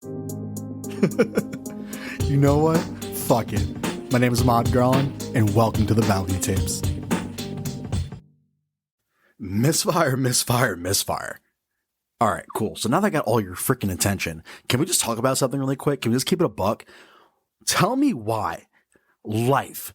You know what? Fuck it. My name is Ahmad Garland, and welcome to the Balcony Tapes. Misfire, misfire, misfire. All right, cool. So now that I got all your freaking attention, can we just talk about something really quick? Can we just keep it a buck? Tell me why life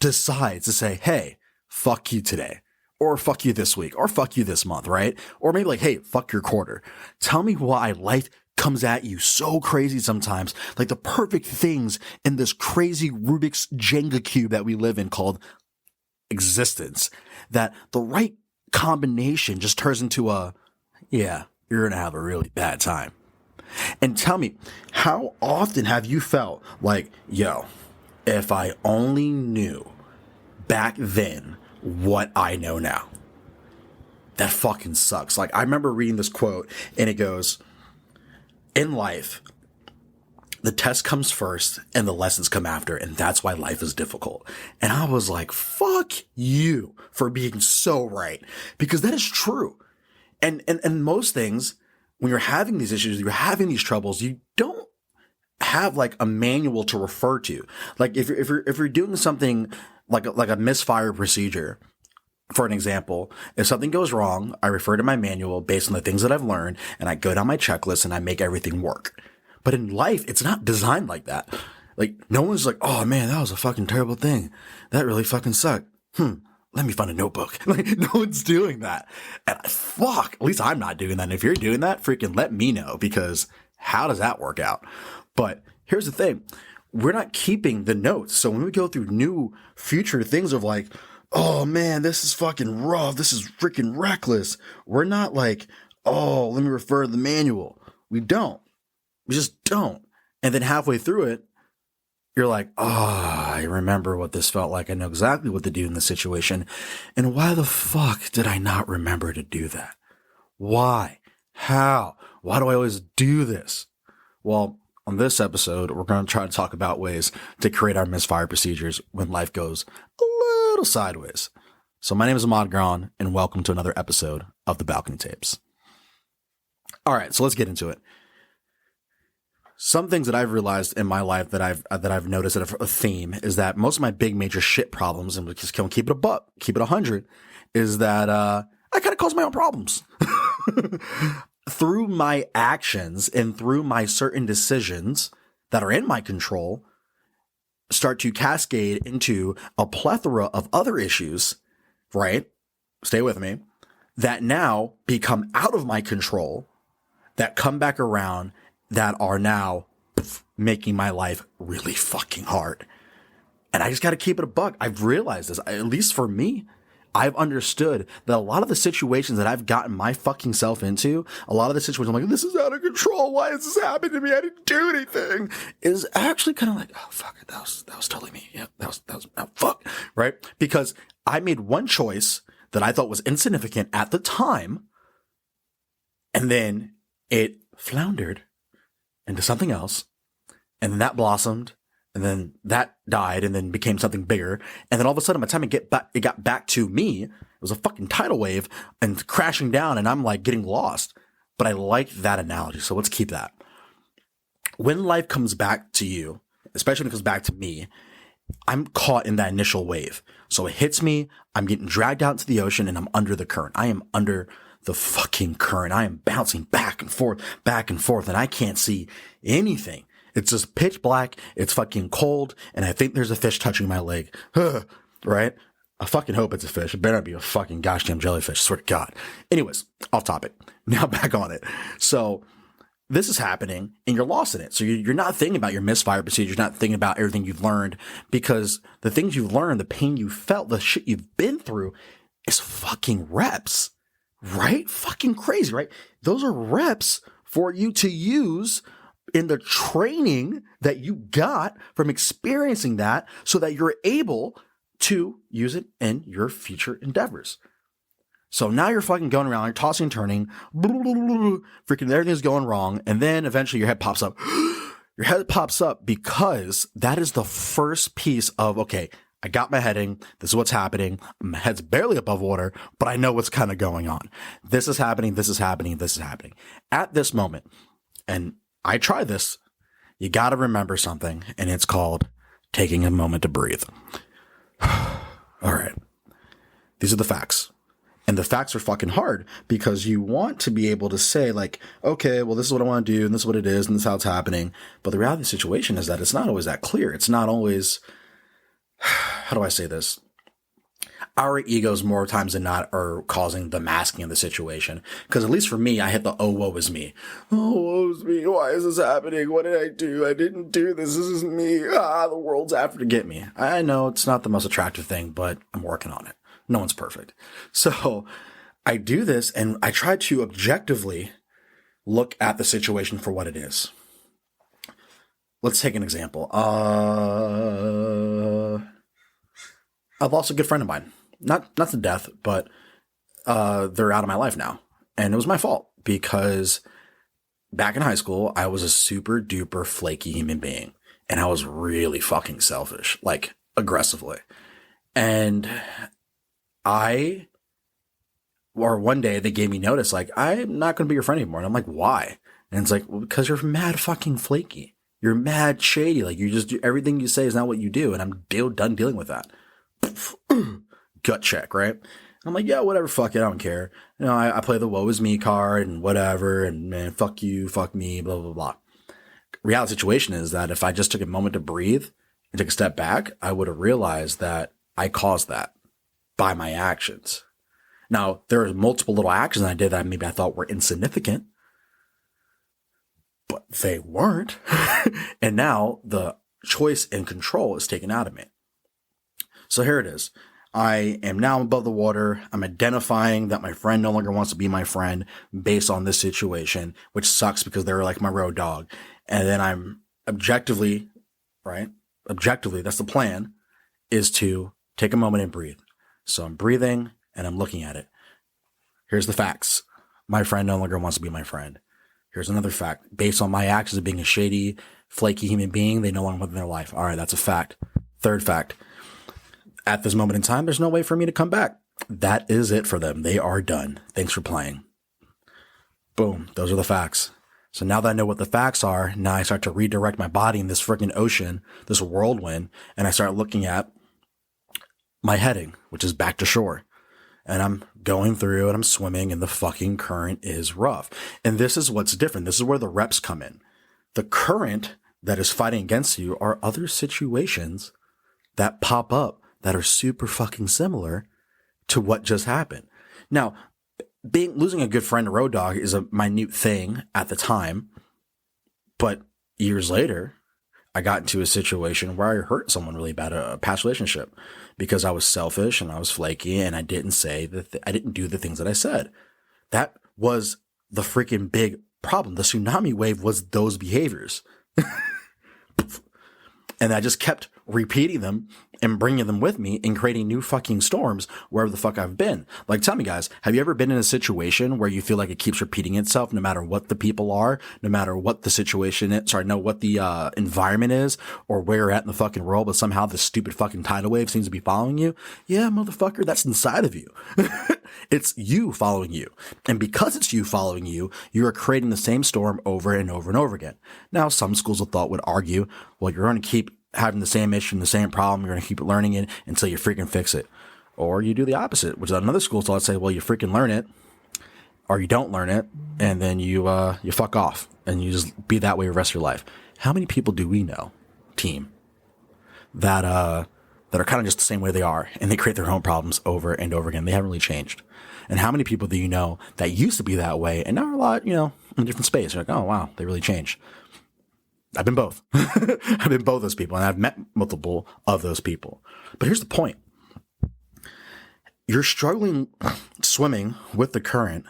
decides to say, hey, fuck you today, or fuck you this week, or fuck you this month, right? Or maybe like, hey, fuck your quarter. Tell me why life comes at you so crazy sometimes, like the perfect things in this crazy Rubik's Jenga cube that we live in called existence, that the right combination just turns into a, yeah, you're going to have a really bad time. And tell me, how often have you felt like, yo, if I only knew back then what I know now? That fucking sucks. Like, I remember reading this quote and it goes, in life, the test comes first and the lessons come after, and that's why life is difficult. And I was like, fuck you for being so right, because that is true. And most things, when you're having these issues, you're having these troubles, you don't have like a manual to refer to. Like if you're doing something like a misfire procedure, for an example, if something goes wrong, I refer to my manual based on the things that I've learned, and I go down my checklist and I make everything work. But in life, it's not designed like that. Like, no one's like, oh man, that was a fucking terrible thing. That really fucking sucked. Let me find a notebook. Like, no one's doing that. And fuck, at least I'm not doing that. And if you're doing that, freaking let me know, because how does that work out? But here's the thing. We're not keeping the notes. So when we go through new future things of like, oh man, this is fucking rough, this is freaking reckless, we're not like, oh, let me refer to the manual. We don't. We just don't. And then halfway through it, you're like, oh, I remember what this felt like. I know exactly what to do in this situation. And why the fuck did I not remember to do that? Why? How? Why do I always do this? Well, on this episode, we're going to try to talk about ways to create our misfire procedures when life goes a little sideways. So my name is Ahmad Garland, and welcome to another episode of the Balcony Tapes. All right, so let's get into it. Some things that I've realized in my life that I've noticed that a theme is that most of my big major shit problems, and we just can't keep it a buck, keep it 100, is that I kind of cause my own problems. Through my actions and through my certain decisions that are in my control, start to cascade into a plethora of other issues, right? Stay with me. That now become out of my control, that come back around, that are now making my life really fucking hard. And I just got to keep it a buck. I've realized this, at least for me. I've understood that a lot of the situations that I've gotten my fucking self into, a lot of the situations I'm like, this is out of control, why is this happening to me? I didn't do anything, is actually kind of like, oh fuck it, that was totally me. Yeah, that was oh, fuck, right? Because I made one choice that I thought was insignificant at the time, and then it floundered into something else, and then that blossomed, and then that died and then became something bigger. And then all of a sudden, by the time it got back to me, it was a fucking tidal wave and crashing down, and I'm like getting lost. But I like that analogy. So let's keep that. When life comes back to you, especially when it comes back to me, I'm caught in that initial wave. So it hits me, I'm getting dragged out into the ocean, and I'm under the current. I am under the fucking current. I am bouncing back and forth, and I can't see anything. It's just pitch black. It's fucking cold. And I think there's a fish touching my leg. Right? I fucking hope it's a fish. It better not be a fucking gosh damn jellyfish. I swear to God. Anyways, off topic. Now back on it. So this is happening and you're lost in it. So you're not thinking about your misfire procedures. You're not thinking about everything you've learned, because the things you've learned, the pain you felt, the shit you've been through is fucking reps, right? Fucking crazy, right? Those are reps for you to use in the training that you got from experiencing that, so that you're able to use it in your future endeavors. So now you're fucking going around, you're tossing and turning, freaking everything's going wrong, and then eventually your head pops up. Your head pops up because that is the first piece of, okay, I got my heading, this is what's happening, my head's barely above water, but I know what's kind of going on. This is happening, this is happening, this is happening. At this moment, and I try this. You got to remember something, and it's called taking a moment to breathe. All right. These are the facts. And the facts are fucking hard because you want to be able to say like, okay, well, this is what I want to do and this is what it is and this is how it's happening. But the reality of the situation is that it's not always that clear. It's not always, how do I say this? Our egos more times than not are causing the masking of the situation. Because at least for me, I hit the, oh, woe is me. Oh, woe is me. Why is this happening? What did I do? I didn't do this. This isn't me. The world's after to get me. I know it's not the most attractive thing, but I'm working on it. No one's perfect. So I do this and I try to objectively look at the situation for what it is. Let's take an example. I've lost a good friend of mine. Not to death, but they're out of my life now. And it was my fault because back in high school, I was a super duper flaky human being. And I was really fucking selfish, like aggressively. And one day they gave me notice, like, I'm not going to be your friend anymore. And I'm like, why? And it's like, well, because you're mad fucking flaky. You're mad shady. Like, you just do everything you say is not what you do. And I'm done dealing with that. Gut check, right? I'm like, yeah, whatever. Fuck it. I don't care. You know, I play the woe is me card and whatever. And man, fuck you, fuck me, blah, blah, blah. Reality situation is that if I just took a moment to breathe and take a step back, I would have realized that I caused that by my actions. Now, there are multiple little actions I did that maybe I thought were insignificant, but they weren't. And now the choice and control is taken out of me. So here it is. I am now above the water. I'm identifying that my friend no longer wants to be my friend based on this situation, which sucks because they're like my road dog. And then I'm objectively, that's the plan, is to take a moment and breathe. So I'm breathing and I'm looking at it. Here's the facts. My friend no longer wants to be my friend. Here's another fact. Based on my actions of being a shady, flaky human being, they no longer want in their life. All right, that's a fact. Third fact. At this moment in time, there's no way for me to come back. That is it for them. They are done. Thanks for playing. Boom. Those are the facts. So now that I know what the facts are, now I start to redirect my body in this freaking ocean, this whirlwind, and I start looking at my heading, which is back to shore. And I'm going through and I'm swimming and the fucking current is rough. And this is what's different. This is where the reps come in. The current that is fighting against you are other situations that pop up that are super fucking similar to what just happened. Now, losing a good friend to road dog is a minute thing at the time, but years later, I got into a situation where I hurt someone really bad, a past relationship, because I was selfish and I was flaky and I didn't say I didn't do the things that I said. That was the freaking big problem. The tsunami wave was those behaviors. And I just kept repeating them and bringing them with me and creating new fucking storms wherever the fuck I've been. Like, tell me guys, have you ever been in a situation where you feel like it keeps repeating itself no matter what the people are, no matter what the situation is, what the environment is or where you're at in the fucking world, but somehow this stupid fucking tidal wave seems to be following you? Yeah, motherfucker, that's inside of you. It's you following you. And because it's you following you, you are creating the same storm over and over and over again. Now, some schools of thought would argue, well, you're going to keep having the same issue and the same problem. You're going to keep learning it until you freaking fix it. Or you do the opposite, which is another school thought say, well, you freaking learn it or you don't learn it. And then you fuck off and you just be that way the rest of your life. How many people do we know, team, that are kind of just the same way they are and they create their own problems over and over again? They haven't really changed. And how many people do you know that used to be that way and now are a lot, in a different space? You're like, oh, wow, they really changed. I've been both. I've been both those people and I've met multiple of those people. But here's the point. You're struggling swimming with the current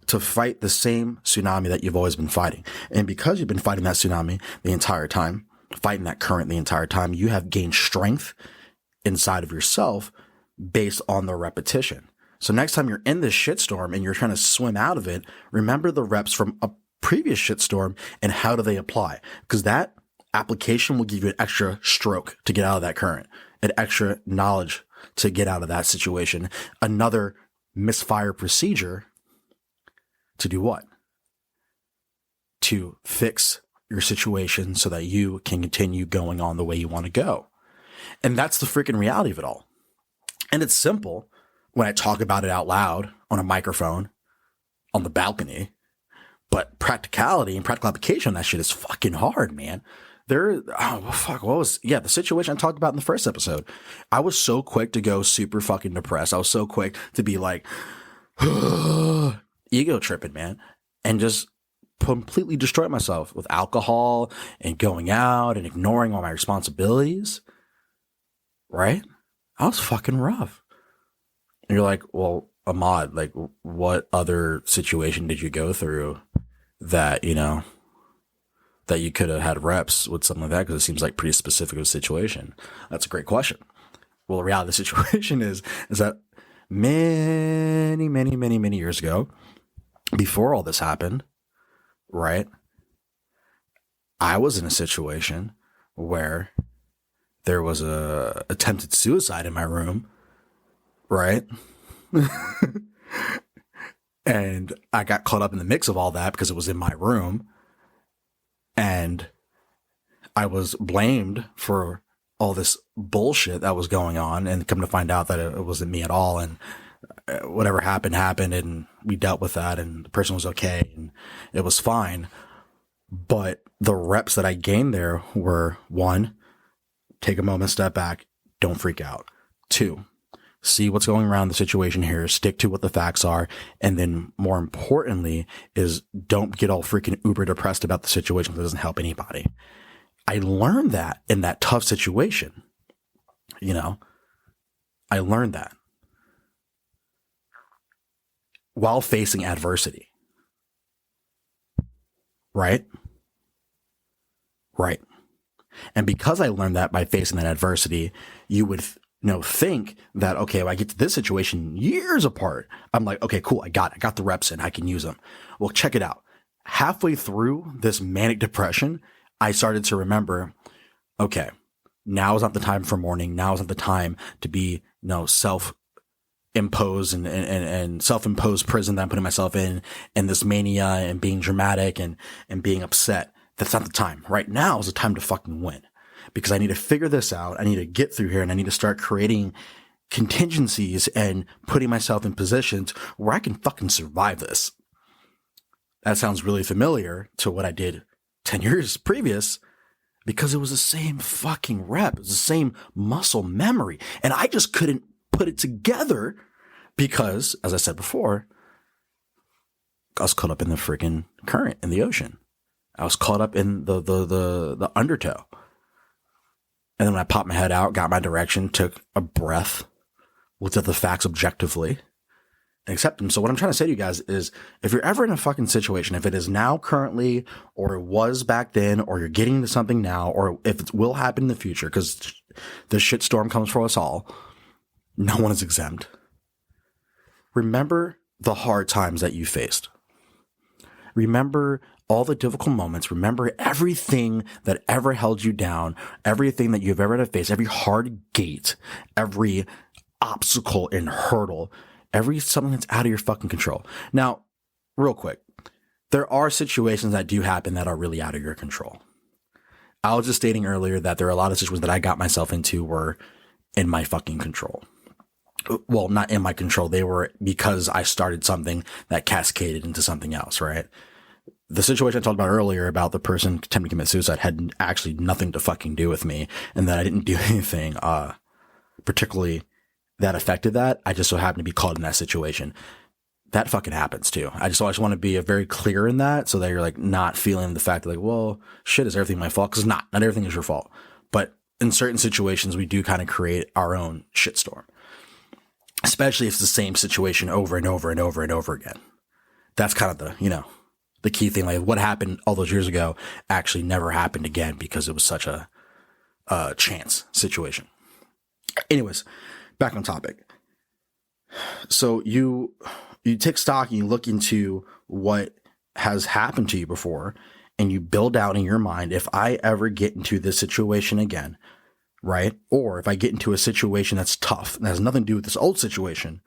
to fight the same tsunami that you've always been fighting. And because you've been fighting that tsunami the entire time, fighting that current the entire time, you have gained strength inside of yourself based on the repetition. So next time you're in this shitstorm and you're trying to swim out of it, remember the reps from a previous shitstorm and how do they apply? Because that application will give you an extra stroke to get out of that current, an extra knowledge to get out of that situation, another misfire procedure to do what? To fix your situation so that you can continue going on the way you want to go. And that's the freaking reality of it all. And it's simple when I talk about it out loud on a microphone, on the balcony, but practicality and practical application on that shit is fucking hard, man. The situation I talked about in the first episode. I was so quick to go super fucking depressed. I was so quick to be like, ego tripping, man, and just completely destroy myself with alcohol and going out and ignoring all my responsibilities. Right? I was fucking rough. And you're like, well, Ahmad, like, what other situation did you go through that, that you could have had reps with something like that? Because it seems like pretty specific of a situation. That's a great question. Well, the reality of the situation is that many, many, many, many years ago, before all this happened, right, I was in a situation where there was a attempted suicide in my room, right? And I got caught up in the mix of all that because it was in my room. And I was blamed for all this bullshit that was going on, and come to find out that it wasn't me at all. And whatever happened, and we dealt with that, and the person was okay, and it was fine. But the reps that I gained there were: 1, take a moment, step back, don't freak out. 2, see what's going around the situation here, stick to what the facts are. And then more importantly is don't get all freaking uber depressed about the situation that doesn't help anybody. I learned that in that tough situation. I learned that while facing adversity. Right? Right. And because I learned that by facing that adversity, you would think that, okay, when I get to this situation years apart, I'm like, okay, cool. I got the reps in. I can use them. Well, check it out. Halfway through this manic depression, I started to remember, okay, now is not the time for mourning. Now is not the time to be, self-imposed and self-imposed prison that I'm putting myself in, and this mania and being dramatic and being upset. That's not the time. Right now is the time to fucking win, because I need to figure this out. I need to get through here, and I need to start creating contingencies and putting myself in positions where I can fucking survive this. That sounds really familiar to what I did 10 years previous, because it was the same fucking rep. It was the same muscle memory. And I just couldn't put it together because, as I said before, I was caught up in the freaking current in the ocean. I was caught up in the undertow. And then when I popped my head out, got my direction, took a breath, looked at the facts objectively, and accept them. So what I'm trying to say to you guys is, if you're ever in a fucking situation, if it is now currently, or it was back then, or you're getting into something now, or if it will happen in the future, because the shitstorm comes for us all, no one is exempt. Remember the hard times that you faced. Remember all the difficult moments. Remember everything that ever held you down, everything that you've ever had to face, every hard gate, every obstacle and hurdle, something that's out of your fucking control. Now, real quick, there are situations that do happen that are really out of your control. I was just stating earlier that there are a lot of situations that I got myself into were in my fucking control. Well, not in my control. They were because I started something that cascaded into something else, right? The situation I talked about earlier about the person attempting to commit suicide had actually nothing to fucking do with me, and that I didn't do anything particularly that affected that. I just so happened to be caught in that situation. That fucking happens too. I just want to be very clear in that, so that you're like not feeling the fact that like, well, shit, is everything my fault? Because not everything is your fault. But in certain situations, we do kind of create our own shitstorm, especially if it's the same situation over and over and over and over again. That's kind of the key thing. Like, what happened all those years ago actually never happened again because it was such a chance situation. Anyways, back on topic. So you take stock and you look into what has happened to you before, and you build out in your mind, if I ever get into this situation again, right? Or if I get into a situation that's tough and has nothing to do with this old situation,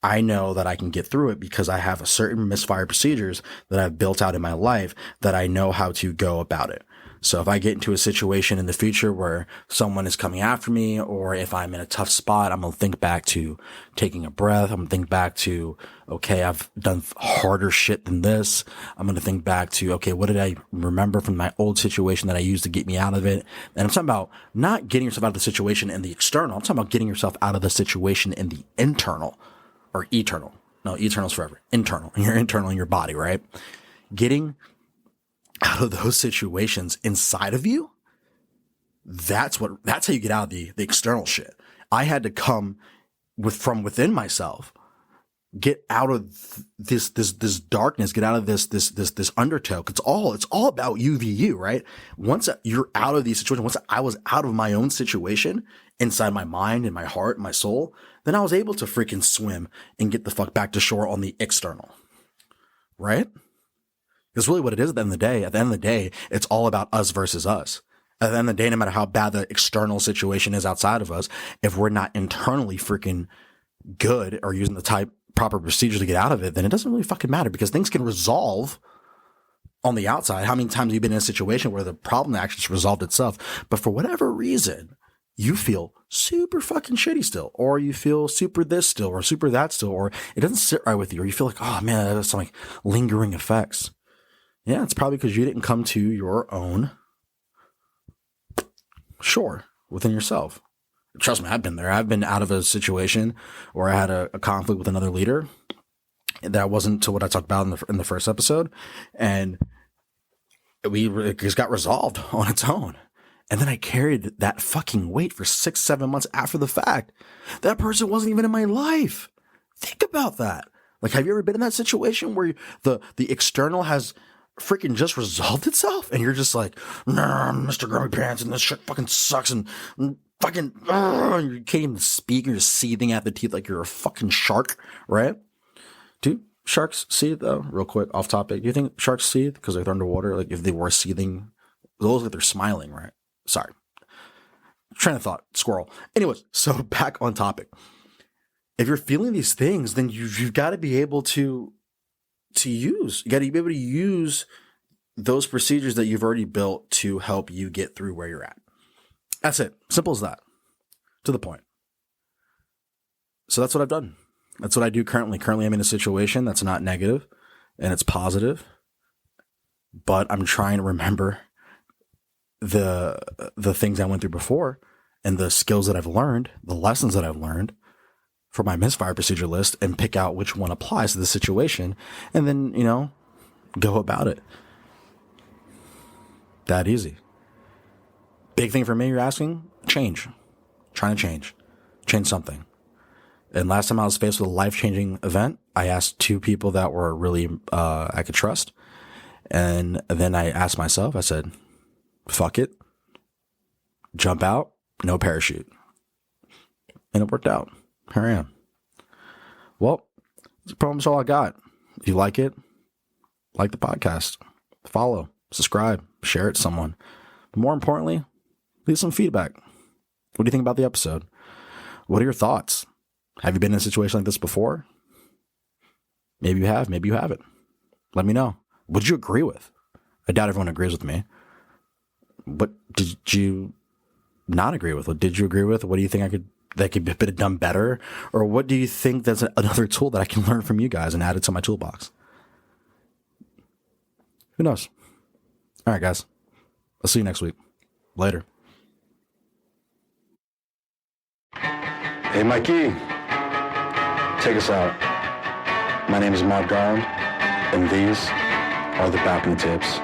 I know that I can get through it because I have a certain misfire procedures that I've built out in my life that I know how to go about it. So if I get into a situation in the future where someone is coming after me, or if I'm in a tough spot, I'm going to think back to taking a breath. I'm going to think back to, okay, I've done harder shit than this. I'm going to think back to, okay, what did I remember from my old situation that I used to get me out of it? And I'm talking about not getting yourself out of the situation in the external. I'm talking about getting yourself out of the situation in the internal or eternal. No, eternal's forever. Internal. You're internal in your body, right? Getting out of those situations inside of you, that's how you get out of the external shit. I had to come from within myself, get out of this darkness, get out of this undertow. It's all about you v you, right? Once you're out of these situations, once I was out of my own situation inside my mind and my heart and my soul, then I was able to freaking swim and get the fuck back to shore on the external, right? It's really what it is at the end of the day. At the end of the day, it's all about us versus us. At the end of the day, no matter how bad the external situation is outside of us, if we're not internally freaking good or using the proper procedures to get out of it, then it doesn't really fucking matter because things can resolve on the outside. How many times have you been in a situation where the problem actually just resolved itself, but for whatever reason, you feel super fucking shitty still, or you feel super this still, or super that still, or it doesn't sit right with you, or you feel like, oh man, that's some like lingering effects. Yeah, it's probably because you didn't come to your own shore within yourself. Trust me, I've been there. I've been out of a situation where I had a conflict with another leader. That wasn't to what I talked about in the first episode. And it just got resolved on its own. And then I carried that fucking weight for 6-7 months after the fact. That person wasn't even in my life. Think about that. Like, have you ever been in that situation where the external has freaking just resolved itself and you're just like, nah, Mr. Grumpy Pants and this shit fucking sucks and fucking, you can't even speak. You're just seething at the teeth like you're a fucking shark, right? Do sharks seethe though? Real quick, off topic. Do you think sharks seethe because they're underwater? Like if they were seething, it looks like they're smiling, right? Sorry. Train of thought, squirrel. Anyways, so back on topic. If you're feeling these things, then you've got to be able to use. You got to be able to use those procedures that you've already built to help you get through where you're at. That's it. Simple as that. To the point. So that's what I've done. That's what I do currently. Currently, I'm in a situation that's not negative and it's positive, but I'm trying to remember the things I went through before and the skills that I've learned, the lessons that I've learned for my misfire procedure list and pick out which one applies to the situation and then, go about it. That easy. Big thing for me, you're asking? Change. Trying to change something. And last time I was faced with a life-changing event, I asked 2 people that were really, I could trust. And then I asked myself, I said, fuck it. Jump out, no parachute. And it worked out. Here I am. Well, that's pretty much all I got. If you like it, like the podcast, follow, subscribe, share it to someone. But more importantly, leave some feedback. What do you think about the episode? What are your thoughts? Have you been in a situation like this before? Maybe you have, maybe you haven't. Let me know. What did you agree with? I doubt everyone agrees with me. What did you not agree with? What did you agree with? What do you think that could be done better? Or what do you think that's another tool that I can learn from you guys and add it to my toolbox? Who knows? All right, guys. I'll see you next week. Later. Hey, Mikey. Take us out. My name is Mark Garland, and these are the balcony tips.